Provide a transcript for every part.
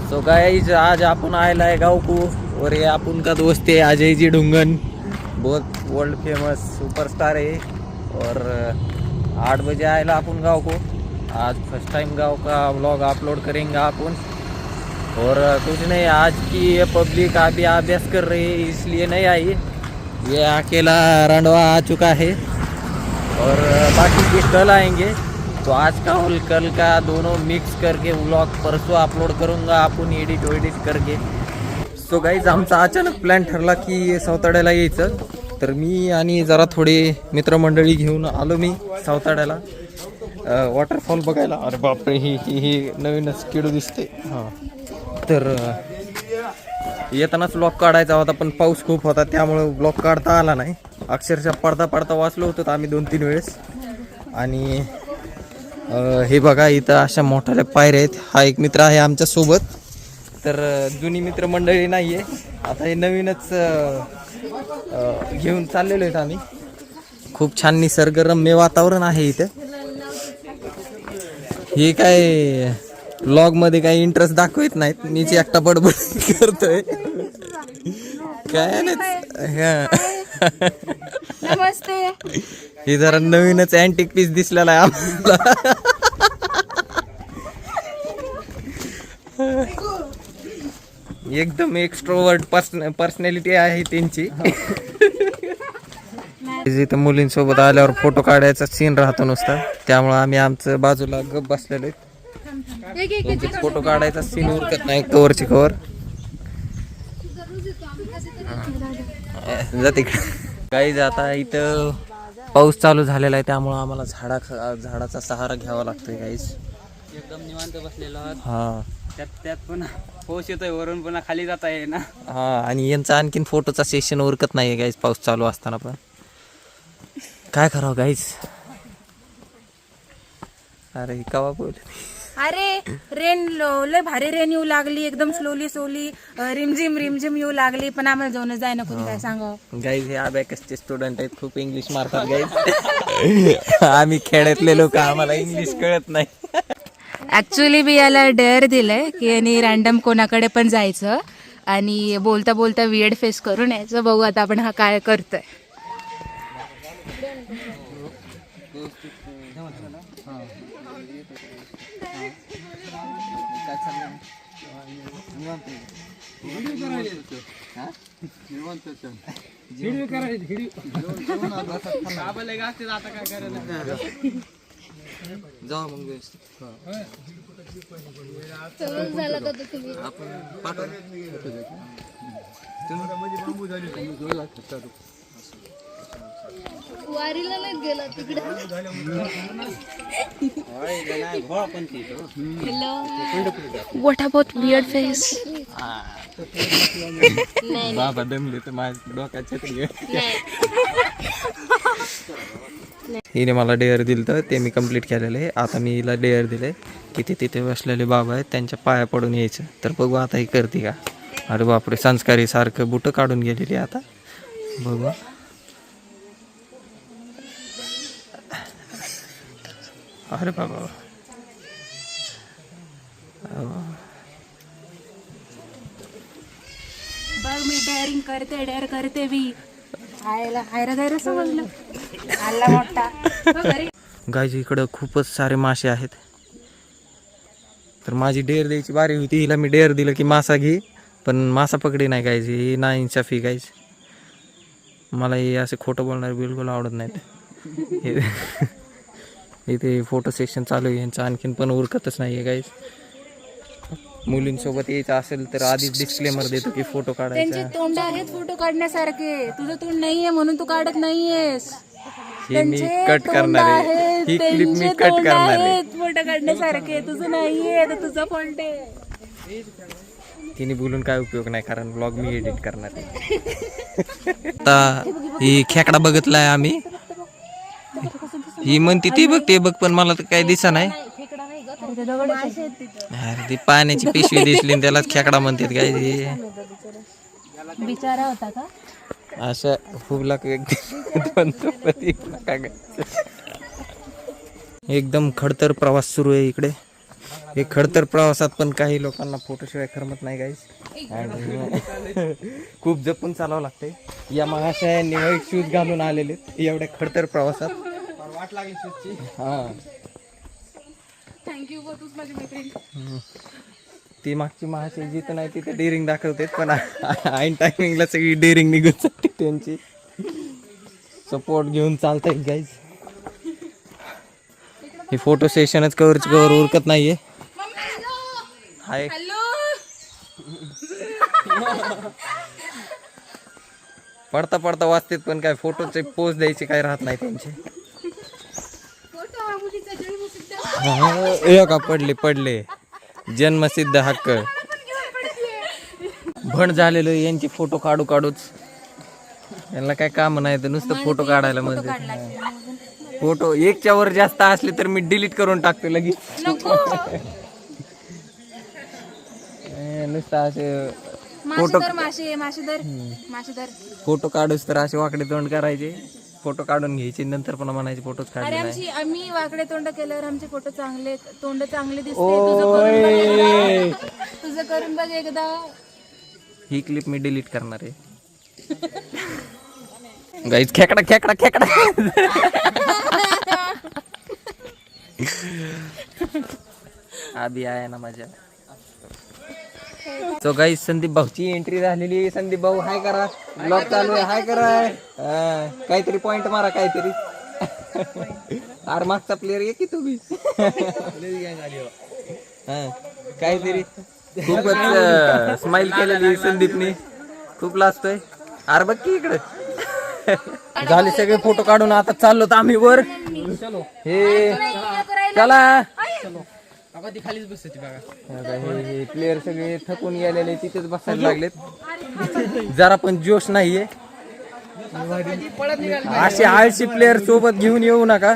So guys आज अपन आयला है गाँव को और ये अपन का दोस्त है अजय जी ढुंगन, बहुत वर्ल्ड फेमस सुपरस्टार है। और 8 बजे आयला अपन गाँव को। आज फर्स्ट टाइम गाँव का व्लॉग अपलोड करेंगे अपन। और कुछ नहीं, आज की ये पब्लिक अभी अभ्यास कर रही है इसलिए नहीं आई। ये अकेला रंडवा आ चुका है और बाकी के कल आएंगे। तो आज का और कल का दोनों मिक्स करके व्लॉग परसों अपलोड करूँगा आपण एडिट करके। सो गाईज आमचा अचानक प्लॅन ठरला की सावताड्याला यायचं, तर मी आणि जरा थोडे मित्रमंडळी घेऊन आलो मी सावताड्याला वॉटरफॉल बघायला। अरे बापरे, ही नवीनच किडू दिसते। हां, तर येतानाच व्लॉग काढायचा होता पण पाऊस खूप होता त्यामुळे व्लॉग काढता आला नाही। अक्षरशः पडता वाचलो होतो आम्ही 2-3 वेळेस। आणि हे बघा इथं अशा मोठ्या पायऱ्या आहेत। हा एक मित्र आहे आमच्या सोबत, तर जुनी मित्रमंडळी नाही आहे, आता हे नवीनच घेऊन चाललेलो आहेत आम्ही। खूप छान निसर्गरम्य वातावरण आहे इथं। हे काय व्लॉग मध्ये काही इंटरेस्ट दाखवत नाहीत, मीच एकटा बडबड करतोय काय नाही। नमस्ते। हे जरा नवीनच अँटिक पीस दिसलेला आहे आम्हाला। एकदम एक्स्ट्रोवर्ट पर्सनॅलिटी आहे त्यांची। इथं मुलींसोबत आल्यावर फोटो काढायचा सीन राहतो नुसता, त्यामुळे आम्ही आमचं बाजूला गप बसलेलो आहे। फोटो काढायचा सीन उरकत नाही, कवरची कवर जाते। काही आता इथं पाऊस चालू झालेला आहे त्यामुळे आम्हाला झाडाचा सहारा घ्यावा लागतोय गाईस। एकदम निवांत बसलेलो आहात। हा, त्यात पण पाऊस येतोय, वरून पुन्हा खाली जात आहे ना। हा, आणि यांचा आणखीन फोटोचा सेशन उरकत नाहीये गाईस पाऊस चालू असताना। पण काय करावं गाईस। अरे कवा बोल, अरे रेन लय भारी रेन येऊ लागली, एकदम स्लोली रिमझिम येऊ लागली, पण आम्हाला जाऊन जाय ना कोणी काय सांगावं। गाईज हे अबॅकसचे स्टुडंट आहेत, खूप इंग्लिश मारतात गाईज। आम्ही खेड्यातले लोक, आम्हाला इंग्लिश कळत नाही। ऍक्च्युली मी याला डेअर दिलंय की यांनी रॅन्डम कोणाकडे पण जायचं आणि बोलता बोलता वियर्ड फेस करून यायचं। बघू आता आपण हा काय करतोय। जाऊ मग व्यवस्थित आपण पाठवू। वारीला नाही गेला तिकडे। What about weird face? बाबा दमले तर माझ्या डोक्याच्या हिने मला डेअर दिलं तर ते मी कंप्लीट केलेलं आहे। आता मी हिला डेअर दिले की ते तिथे बसलेले बाबा आहेत त्यांच्या पाया पडून यायचं, तर बघू आता ही करते का। अरे बापरे, संस्कारी सारखं बुटं काढून गेलेली आता, बघू। अरे बाबा, बघ मी डेअर करते मी हायरा समजलं आला मोठा। गाईज इकडं खूपच सारे मासे आहेत, तर माझी डेअर द्यायची बारी होती। हिला मी डेअर दिलं की मासा घे, पण मासा पकडी नाही गाईज। ही नाइंसाफी गाईज, मला हे असे खोटं बोलणारे बिलकुल आवडत नाहीत। इथे फोटो सेक्शन चालू आहे यांचं, आणखीन पण उरकतच नाही आहे गाईज। मुलींसोबत यायचं असेल तर आधीच डिस्क्लेमर देतो की फोटो काढायचा। त्यांचे तोंड आहेत फोटो काढण्यासारखे, तुझं तोंड नाहीये म्हणून तू काढत नाहीयेस। हे मी कट करणार आहे, ही क्लिप मी कट करणार आहे। फोटो काढण्यासारखे तुझं नाहीये, तर तुझा फॉल्ट आहे। तिने बोलून काय उपयोग नाही, कारण ब्लॉग मी एडिट करणार आहे। आता ही खेकडा बघितलाय आम्ही, ही म्हणते ते बघ पण मला तर काही दिसा नाही। अरे ती पाण्याची पिशवी दिसली आणि त्यालाच खेकडा म्हणतात काय। बिचारा होता का असं फुगला एकदम खडतर प्रवास सुरू आहे इकडे। हे खडतर प्रवासात पण काही लोकांना फोटोशिवाय करमत नाही गाईस आणि खूप जपून चालावं लागतंय. या महाशया निवळ शूज घालून आलेले एवढ्या खडतर प्रवासात. वाट लागली शूजची. हा थँक्यू तूच माझी मैत्रीण. ती मागची महाशय जिथं नाही तिथे डेअरिंग दाखवते पण ऐन टायमिंगला सगळी डेअरिंग निघून जाते त्यांची. सपोर्ट घेऊन चालतायत गाईज. हे फोटो सेशनच कवर उरकत नाहीये. हाय पडता पडता वाचतेत पण काय फोटोचे पोज द्यायचे काय राहत नाही त्यांचे. का पडले जन्मसिद्ध हक्क भण झालेलं यांचे फोटो काढूच. यांना काय काम नाही तर नुसतं फोटो काढायला म्हणजे. फोटो एकच्या वर जास्त असले तर मी डिलीट करून टाकतो लगेच. नुसतं असे फोटो फोटो काढूस तर असे वाकडे तोंड करायचे. फोटो काढून घ्यायचे नंतर पण म्हणायचे फोटोच काढले नाही. आम्ही वाकडे तोंड केल्यावर आमचे फोटो चांगले तोंड चांगले दिसते. तुझं करून बघ एकदा. ही क्लिप मी डिलीट करणार आहे गाईज. खेकडा आधी आहे ना माझ्या. सो गाईज संदीप भाऊची एंट्री झालेली. संदीप भाऊ हाय करा. ब्लॉग चालू आहे. हाय करा. काहीतरी पॉइंट मारा काहीतरी. अरे मागचा प्लेअर ये की तुम्ही. काहीतरी खूपच स्माइल केलेली संदीपने. खूप लाजतोय. अरे बघ की इकडे. झाले सगळे फोटो काढून आता चाललो तर आम्ही वर. हे चला खालीच बसते बघा. हे प्लेयर सगळे थकून गेलेले तिथेच बसायला लागलेत. जरा पण जोश नाहीये. असे आळशी प्लेयर सोबत घेऊन येऊ नका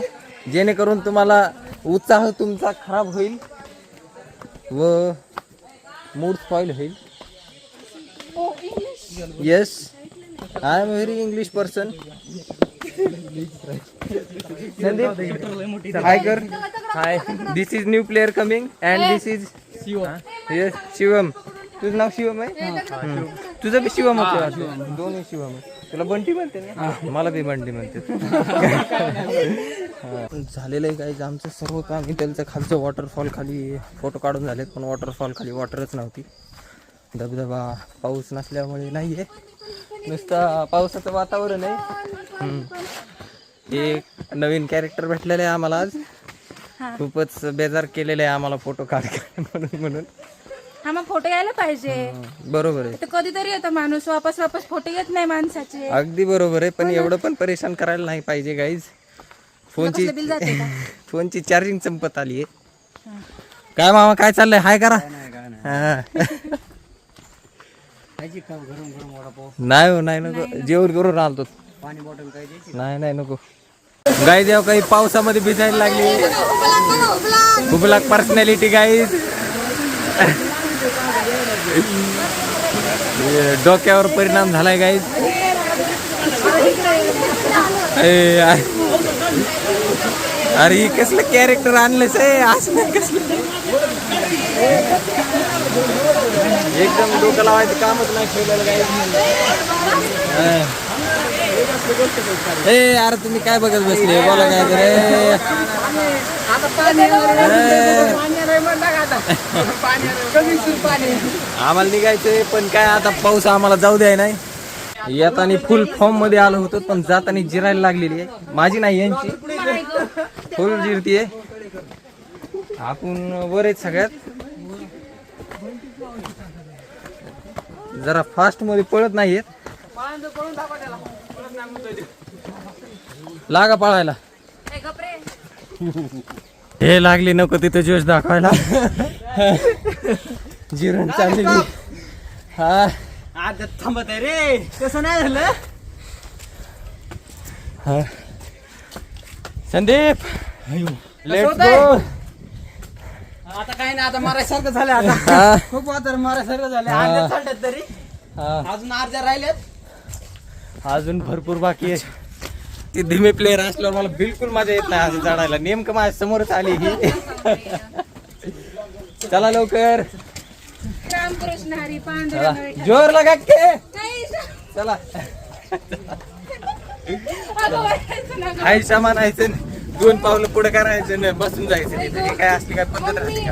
जेणेकरून तुम्हाला उत्साह तुमचा खराब होईल व मूड स्पॉइल होईल. Yes I am very English person. Sandeep hi कर. Hi this is new player coming and this is yes Shivam. तुझं नाव शिवम आहे. तुझं बी शिवम होतं. दोन्ही शिवम आहे. तुला बंटी म्हणते ना. मला बी बंटी म्हणते. झालेलं आहे काही आमचं सर्व काम. त्यांचं खालचं वॉटरफॉल खाली फोटो काढून झालेत पण वॉटरफॉल खाली वॉटरच नव्हती. धबधबा पाऊस नसल्यामुळे नाहीये. नुसतं पावसाचं वातावरण आहे. एक नवीन कॅरेक्टर भेटलेलं आहे आम्हाला आज. खूपच बेजार केलेलं आहे आम्हाला फोटो काढ म्हणून. हा मग फोटो यायला पाहिजे. बरोबर आहे. कधीतरी येतो माणूस वापस फोटो येत नाही माणसाचे. अगदी बरोबर आहे पण एवढं पण परेशान करायला नाही पाहिजे गाईज. फोनची चार्जिंग संपत आली आहे. काय मामा काय चाललंय. हाय करा. नाही हो नाही नको. जेवण करून राहतो. पाणी बॉटल काय द्यायची. नाही नको. गाईज जेव्हा काही पावसामध्ये भिजायला लागली. खुबलाक पर्सनॅलिटी गाईज. डोक्यावर परिणाम झालाय गाईज. अरे ही कसलं कॅरेक्टर आणलंच आहे. असं कसलं एकदम डोकं लावायचं कामच नाही ठेवलेलं गाईज. ए अरे तुम्ही काय बघत बसले बोला काय रे. आम्हाला निघायचंय पण काय आता पाऊस आम्हाला जाऊ द्याय नाही. येताना फुल फॉर्म मध्ये आलो होतो पण जाताना जिरायला लागलेली आहे. माझी नाही यांची फुल जिरतीये. आपण वर आहेत सगळ्यात. जरा फास्ट मध्ये पळत नाहीयेत. लागा पळायला. हे लागली नको तिथे जोश दाखवायला. जिरण चाललेली. हा आता थांबत आहे रे. तसं नाही झालं. हा संदीप लेट्स गो. आता काही नाही. आता मारायसारखं झालं. आता हा खूप वातर मारायसारखं झालं. अर्ध्या चालतात तरी हा अजून अर्ध्या राहिल्यात. अजून भरपूर बाकी आहे. ती धीमे प्लेअर असल्यावर मला बिलकुल मजा येत नाही असं चढायला. नेमकं माझ्या समोरच आली ही. चला लवकर, रामकृष्ण हरी चला पांडुरंग जोर लगा के चला. काही सामान यायचं, 2 पावलं पुढे करायचं नाही, बसून जायचं नाही. तरी काय असली काय पद्धत राहते का?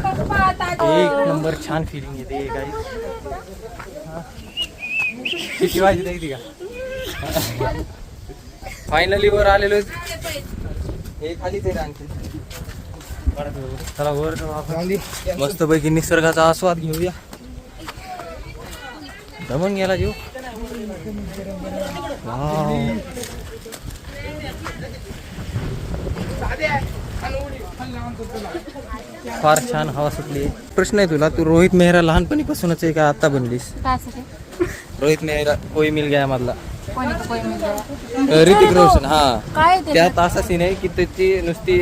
एक नंबर छान फिलिंग येते काही. किती वाजत आहे ती का? फायनली वर आलेलो. हे खालीच आहे आणखी. चला वर मस्त पैकी निसर्गाचा आस्वाद घेऊया. दमून गेला जीव. वाव. फार छान हवा सुटली. प्रश्न आहे तुला, तू रोहित मेहरा लहानपणीपासूनच आहे का आता बनलीस? रोहित मेहरा कोई मिल गया मधला ऋतिक रोशन. हा काय त्यात असा सीन आहे की त्याची नुसती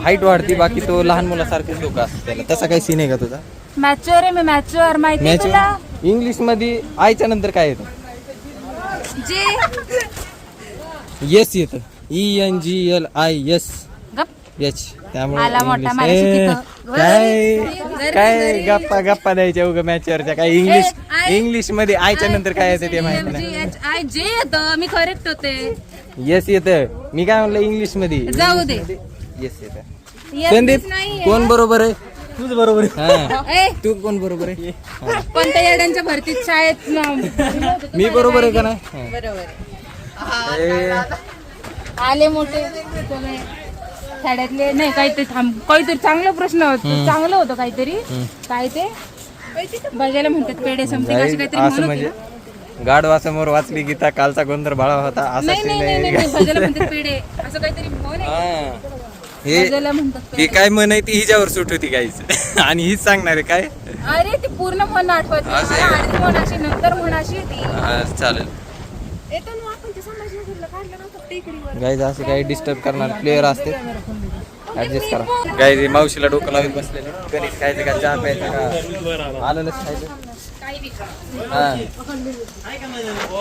हाईट वाढती, बाकी तो लहान मुलासारखेच लोक असतात त्याला. तसा काही सीन आहे का तुझा? मॅच्युअर आहे मी, मॅच्युअर माहिती मॅच तुला? इंग्लिश मध्ये आयच्या नंतर काय येतं? जे येस येतं. ENGLIS H. त्यामुळे आला मोठा English. माझ्याशी ए, तिथं. काय गप्पा गप्पा द्यायच्या उगा मॅचवरच्या. काय इंग्लिश मध्ये आयच्या नंतर काय येतं ते माहित नाही. जे येतं मी करेक्ट होते. येस येतं. मी काय म्हणलं इंग्लिश मध्ये? जाऊ दे. येस येतं. संदीप कोण बरोबर आहे? तुझ बरोबर आहे. तू कोण बरोबर आहे? पण त्या येड्यांच्या भरतीत शाळेत मी बरोबर आहे का नाही? बरोबर ए, आले मोठे सगळे शाळेतले. नाही काहीतरी चांगला प्रश्न होता, चांगलं होतं काहीतरी. काय ते बघायला म्हणतात पेढे समथिंग अशी काहीतरी असं म्हणत म्हणजे होती ना? गाढवासमोर वाचली गीता, कालचा गोंधळ बाळा होता असं नाही scene नाही आहे. नाही नाही, भजायला म्हणतात पेढे असं काहीतरी म्हण आहे. हा. हे भजायला म्हणतात ही पेढे. काय म्हण आहे ती हिच्यावर सूट होती काहीच. आणि हीच सांगणार आहे काय? अरे ती पूर्ण म्हण आठवत नाही. असं आहे. आधी म्हण अशी नंतर म्हण अशी ती. हा, चालेल. गाईज असे काही डिस्टर्ब करणार प्लेअर असते, ऍडजस्ट करा. गाईज मावशीला डोकं लावत बसलेले. कणिक खायचं का, चहा प्यायचं का, आलं खायचं. हा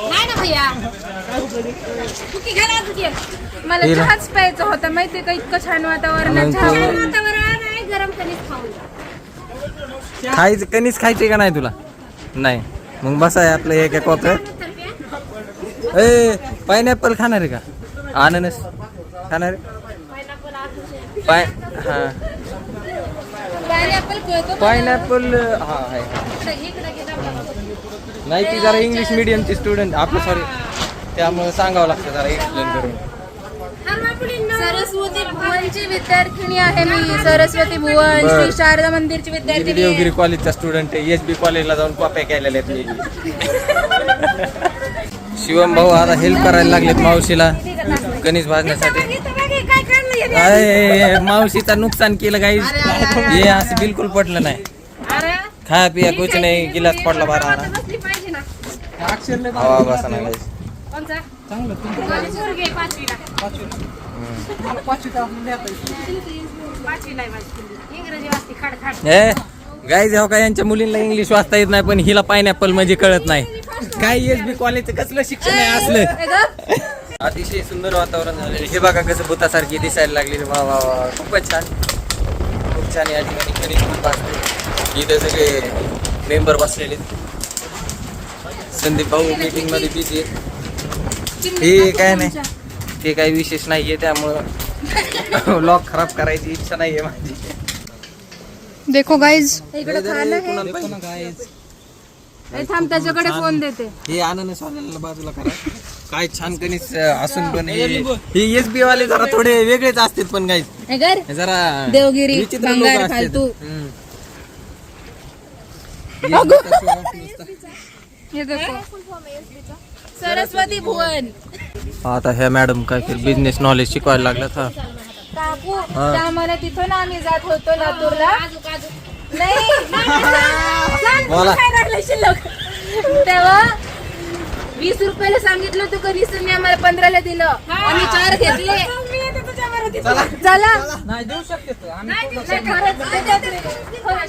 नाही ना भैया, मला चहाच प्यायचा होता माहितीये का. इतकं छान वातावरण आहे. गरम कणीस खाऊ. खायचं. कणीस खायचे का नाही तुला? नाही. मग बसाय आपलं एका कोपऱ्यात. ए पायनॅपल खाणार आहे का? अननस खाणार आहे? हा पायनॅपल. हा आहे. नाही ती जरा इंग्लिश मिडियमची स्टुडंट आपलं, सॉरी, त्यामुळे सांगावं लागतं जरा एक्सप्लेन करून. सरस्वती भुवनची विद्यार्थिनी आहे मी. सरस्वती भुवन बर. श्री शारदा मंदिरची विद्यार्थिनी आहे. देवगिरी कॉलेजचा स्टुडंट आहे. SB कॉलेजला जाऊन कॉप्या केलेल्या आहेत मी. शिवम भाऊ आता हेल्प करायला लागलेत मावशीला कणीस भाजण्यासाठी. मावशीचा नुकसान केलं काही. हे असं बिलकुल पटलं नाही. खाया पिया कुछ नाही, गिलास पडला बारा. हवा बसा नाही. गाईज हो का, यांच्या मुलींना इंग्लिश वाचता येत नाही, पण हिला पायनॅपल म्हणजे कळत नाही. काय SB कॉलेजचं कसलं शिक्षण आहे असलं. अतिशय सुंदर वातावरण झालं. हे बघा कसं भूतासारखी दिसायला लागली. वा वा वा, खूपच छान, खूप छान. या ठिकाणी इथे सगळे मेंबर बसलेले. संदीप भाऊ मीटिंग मध्ये बिझी आहेत. हे काय नाही, ते काही विशेष नाहीये, त्यामुळं लॉक खराब करायची इच्छा नाहीये माझी. देखो गाईज, थांब त्याच्याकडे फोन देते. हे अननस वाल्याला बाजूला करा. काय छान कणीस असून पण हे SB वाले जरा थोडे वेगळेच असतात. पण गाईज जरा देवगिरी विचित्र लोक भंगार असतात. फालतू. हे देखो, सरस्वती भुवन. आता ह्या मॅडम काय बिझनेस नॉलेज शिकवायला लागल्यात. हा काकू, त्या मला तिथून आम्ही जात होतो लातूरला. नाही बोला. काय राहिलं शिल्लक. तेव्हा 20 रुपयाला सांगितलं होतं का 20 मी आम्हाला 15ला दिलं. आम्ही 4 घेतले. चला नाही देऊ शकते.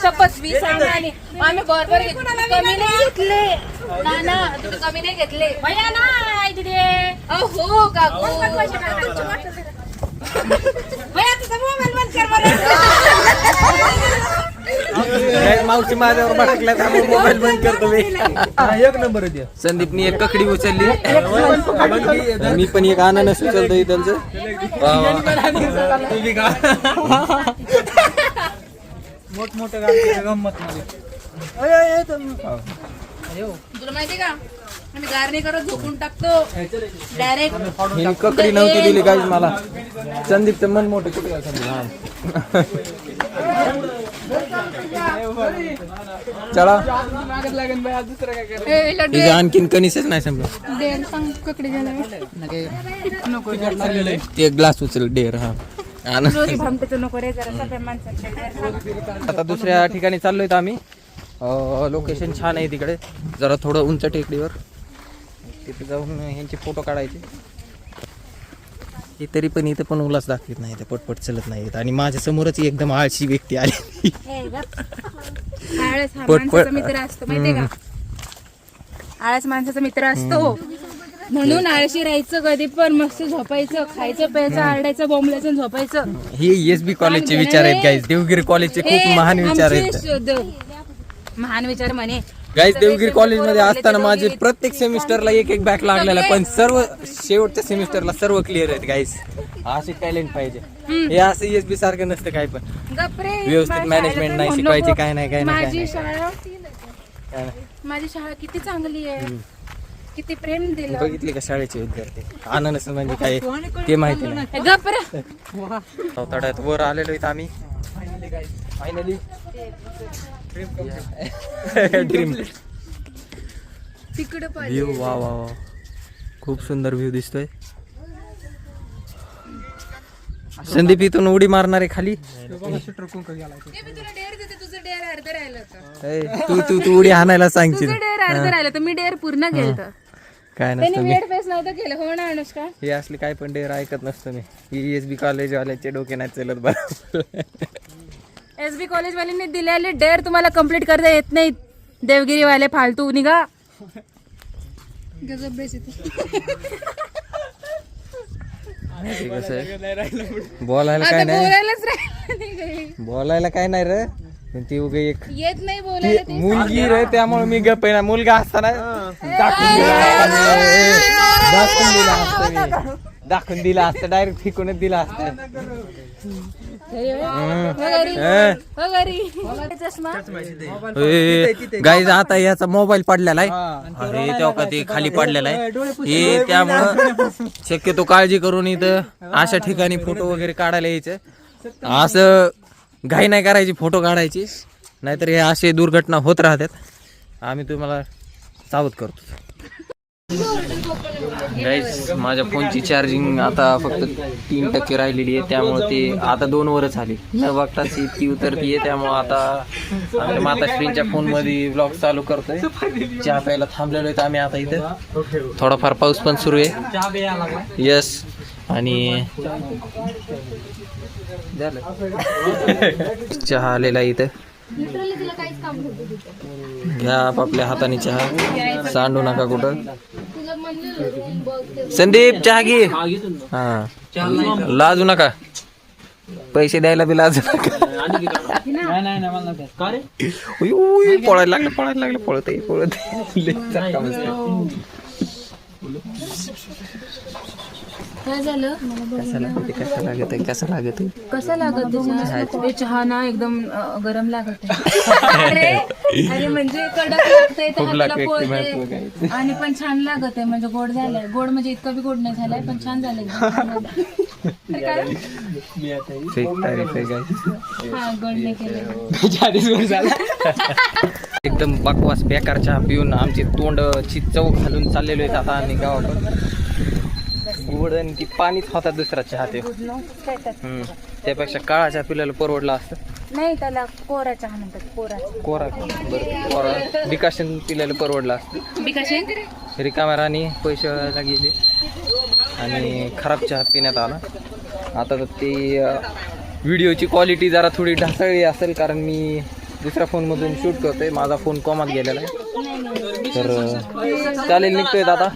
शपथ 20 सांगा. आणि आम्ही बरोबर कमी नाही घेतले. ना तुम्ही कमी नाही घेतले. भैया नाही तिथे. हो काकू, भैया तुझा मोबाईल बंद कर बरं. Guys, मावशी माझ्यावर भडकल्या त्यामुळे मोबाईल बंद करतो मी. एक नंबर आहे संदीपनी एक ककडी उचलली, मी पण एक अननस उचलतोय त्यांचं. मोठमोठे गाडी गंमत मध्ये. तुला माहिती का आम्ही गार नाही करत, झोपून टाकतो डायरेक्ट. हिने ककडी नव्हती दिली काहीच मला. संदीपचं मन मोठं कुठे गेलं संदीप? चला तिचं आणखीन कणीसच नाही समजा. ते ग्लास उचल डेर. हा नको रे जरा आता दुसऱ्या ठिकाणी चाललोय आम्ही. लोकेशन छान आहे तिकडे, जरा थोडं उंच टेकडीवर. तिथे जाऊन ह्यांचे फोटो काढायचे. तरी पण इथं पण उल्हास दाखवत नाही, पटपट चलत नाहीत. आणि माझ्या समोरच एकदम आळशी व्यक्ती आली. आळस हा माणसाचा मित्र असतो माहितीये का? आळस माणसाचा मित्र असतो, म्हणून आळशी राहायचं. कधी पण मस्त झोपायचं, खायचं प्यायचं, आरडायचं, बोंबलायचं, झोपायचं. ही एसबी कॉलेजचे विचार आहेत गाईज. देवगिरी कॉलेजचे खूप महान विचार आहेत. महान विचार म्हणे. गाईज देवगिरी कॉलेजमध्ये असताना माझे प्रत्येक सेमिस्टरला एक बॅक लागलेला, पण सर्व शेवटच्या सेमिस्टरला सर्व क्लिअर आहेत गाईज. असे टॅलेंट पाहिजे. हे असं एसबी सारखं नसतं काय पण. व्यवस्थित मॅनेजमेंट नाही शिकवायचे, काय नाही काय नाही. माझी शाळा किती चांगली आहे, किती प्रेम दिलं. बघितले का शाळेचे विद्यार्थी? अननस म्हणजे काय ते माहिती नाही. पावसाळ्यात वर आलेलो आहेत आम्ही फायनली. Dream view. वा वा वा, खूप सुंदर व्ह्यू दिसतोय. संदीप इथून उडी मारणार आहे खाली. तू उडी हाणायला सांगशील. मी डेअर पूर्ण केलं. काय नसतं मी नव्हतं केलं. हो ना अनुष्का? हे असली काय पण डेअर ऐकत नसतं मी. ही एसबी कॉलेज वाल्याचे डोके नाही चलत बरं. एसबी कॉलेज वाल्यांनी दिलेले डेअर तुम्हाला कंप्लीट करता येत नाही. देवगिरी वाले फालतू निघा. कसं आहे, बोलायला काय नाही, बोलायला काय नाही रे. ती उगा एक येत नाही बोलायला. मुलगी रे, त्यामुळे मी गप्प आहे ना. मुलगा असताना दाखवून दिला असतं, डायरेक्ट फिकूनच दिला असतं. गाईज आता याचा मोबाईल पडलेला आहे. अरे तेव्हा का ते खाली पडलेला आहे हे, त्यामुळं शक्यतो काळजी करून इथं अशा ठिकाणी फोटो वगैरे काढायला यायचं. असं घाई नाही करायची फोटो काढायची, नाहीतर हे असे दुर्घटना होत राहतात. आम्ही तुम्हाला सावध करतो. गाईज माझ्या फोनची चार्जिंग आता फक्त 3% राहिलेली आहे, त्यामुळे ते आता 2 वरच आली. न बघताच ती उतरती आहे. त्यामुळे आता आम्ही माताश्रींच्या फोनमध्ये व्लॉग चालू करतोय. चहा प्यायला थांबलेलो आहे आम्ही आता इथं. थोडाफार पाऊस पण सुरू आहे. यस. आणि चहा आलेला इथं. घ्या आपापल्या हाताने चहा, सांडू नका कुठं. संदीप चहा घे. हा, लाजू नका, पैसे द्यायला बी लाजू नका. पळायला लागलं पळत काय झालं? कसं लागत ते चहा ना एकदम गरम लागत आहे. अरे म्हणजे कडक लागतंय आणि पण छान लागत आहे. म्हणजे गोड झालंय. गोड म्हणजे इतकं बी गोड नाही झालंय, पण छान झालंय. हा, गोड नाही केलं. एकदम बकवास बेकार चहा पिऊन आमची तोंडची चव घालून चाललेलो आहेत आता आम्ही गावाकडे. गोड आणि ती पाणीच होता दुसरा चहा ते. त्यापेक्षा काळा चहा पिल्याला परवडला असतं. नाही, त्याला कोरा चहा म्हणतात. कोरा डिकाशन पिल्याला परवडला असतं. रिकाम्या राणी पैसे व्हायला गेले आणि खराब चहा पिण्यात आला. आता तर ते व्हिडिओची क्वालिटी जरा थोडी ढासळली असेल, कारण मी दुसऱ्या फोनमधून शूट करतोय. माझा फोन कोमात गेलेला आहे. तर चालेल, निघतोय आता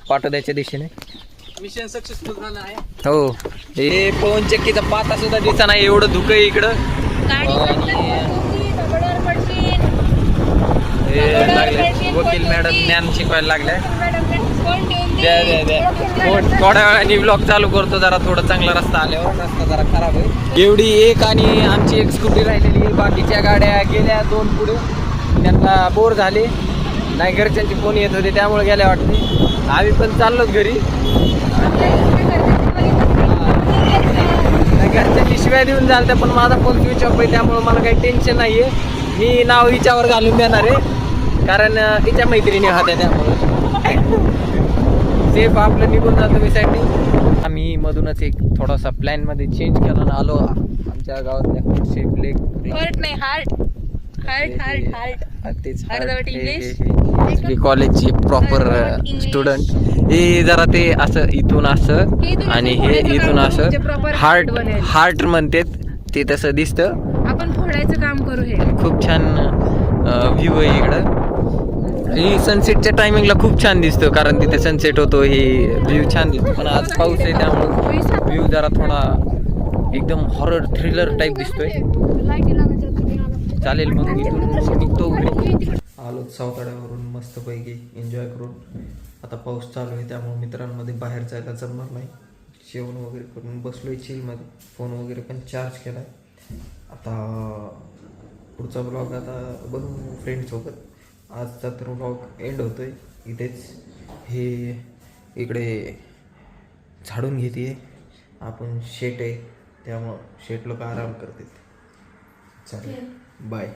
पाटोद्याच्या दिशेने. मिशन सक्सेसफुल झालं आहे. हो, हे पवन चक्कीचा पाता सुद्धा दिसत नाही, एवढं धुकं आहे इकडं. हे लागले वकील मॅडम ज्ञान शिकवायला लागले. थोड्या वेळाने ब्लॉग चालू करतो. जरा थोडा चांगला रस्ता आल्यावर, रस्ता जरा खराब आहे. एवढी एक आणि आमची एक स्कूटी राहिलेली आहे. बाकीच्या गाड्या गेल्या 2 पुढे. त्यांना बोर झाले नाही, घरच्यांचे फोन येत होते त्यामुळे गेल्या वाटते. आम्ही पण चाललोच घरी. घरच्यांनी शिवाय देऊन झालं पण माझा फोन स्विच ऑफ आहे त्यामुळे मला काही टेन्शन नाही आहे. मी नाव हिच्यावर घालून देणार आहे कारण तिच्या मैत्रिणी होत्या त्यामुळे सेफ आपलं निघून जातो मी साठी. आम्ही मधूनच एक थोडासा प्लॅनमध्ये चेंज केला आणि आलो आमच्या गावातल्या शेफ लेक. तेच कॉलेजचे प्रॉपर स्टुडंट. हे जरा ते असं इथून असं आणि हे इथून असं हार्ट म्हणतात ते तसं दिसतं. आपण फोडायचं काम करू. हे खूप छान व्ह्यू आहे इकडं. ही सनसेटच्या टायमिंगला खूप छान दिसतं कारण तिथे सनसेट होतो. हे व्ह्यू छान दिसतो पण आज पाऊस आहे त्यामुळे व्ह्यू जरा थोडा एकदम हॉरर थ्रिलर टाईप दिसतोय. चालेल मग इथून निघतो. आलो सावताड्यावरून मस्तपैकी एन्जॉय करून. आता पाऊस चालू आहे त्यामुळे मित्रांमध्ये बाहेर जायला जमणार नाही. जेवण वगैरे करून बसलोय चिलमध्ये. फोन वगैरे पण चार्ज केला आहे. आता पुढचा ब्लॉग आता बनवू फ्रेंडसोबत. आजचा तर ब्लॉग एंड होतो आहे इथेच. हे इकडे झाडून घेते. आपण शेट आहे त्यामुळं शेट लोक आराम करतात. चालेल बाय.